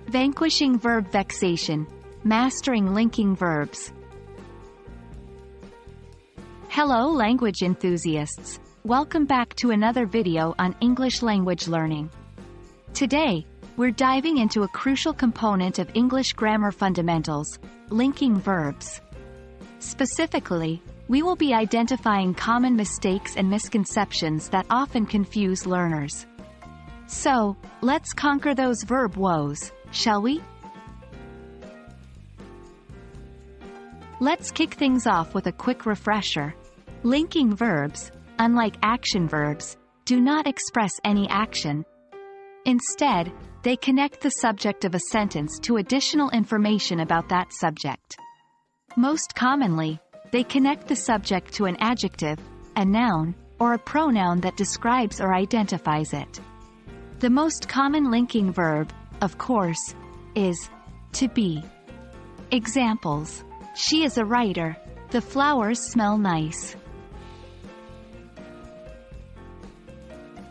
Vanquishing Verb Vexation, Mastering Linking Verbs. Hello language enthusiasts, welcome back to another video on English language learning. Today, we're diving into a crucial component of English grammar fundamentals, linking verbs. Specifically, we will be identifying common mistakes and misconceptions that often confuse learners. So, let's conquer those verb woes, shall we? Let's kick things off with a quick refresher. Linking verbs, unlike action verbs, do not express any action. Instead, they connect the subject of a sentence to additional information about that subject. Most commonly, they connect the subject to an adjective, a noun, or a pronoun that describes or identifies it. The most common linking verb, of course, is to be. Examples: she is a writer. The flowers smell nice.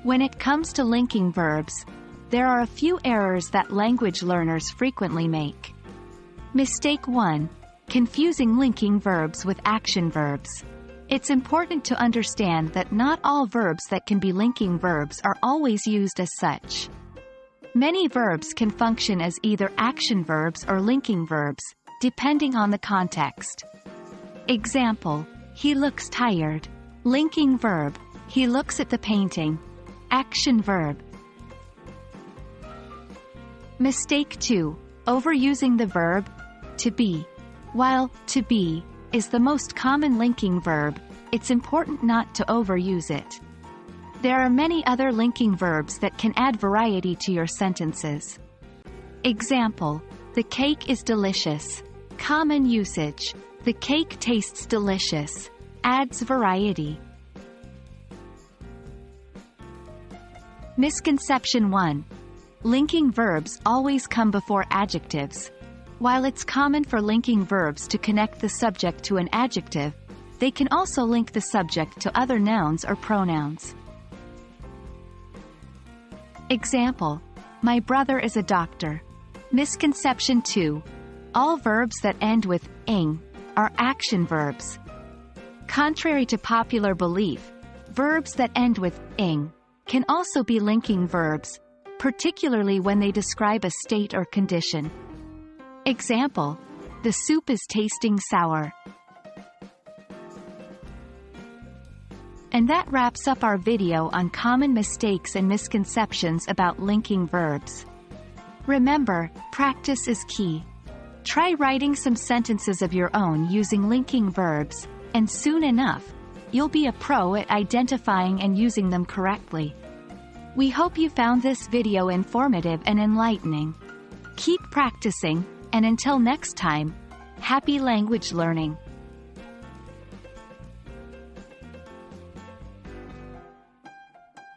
When it comes to linking verbs, there are a few errors that language learners frequently make. Mistake 1: confusing linking verbs with action verbs. It's important to understand that not all verbs that can be linking verbs are always used as such. Many verbs can function as either action verbs or linking verbs, depending on the context. Example: he looks tired. Linking verb: he looks at the painting. Action verb. Mistake 2: overusing the verb to be. While to be is the most common linking verb, it's important not to overuse it. There are many other linking verbs that can add variety to your sentences. Example: the cake is delicious. Common usage: the cake tastes delicious, adds variety. Misconception 1: linking verbs always come before adjectives. While it's common for linking verbs to connect the subject to an adjective, they can also link the subject to other nouns or pronouns. Example: my brother is a doctor. Misconception 2: all verbs that end with ing are action verbs. Contrary to popular belief, verbs that end with ing can also be linking verbs, particularly when they describe a state or condition. Example: the soup is tasting sour. And that wraps up our video on common mistakes and misconceptions about linking verbs. Remember, practice is key. Try writing some sentences of your own using linking verbs, and soon enough, you'll be a pro at identifying and using them correctly. We hope you found this video informative and enlightening. Keep practicing, and until next time, happy language learning!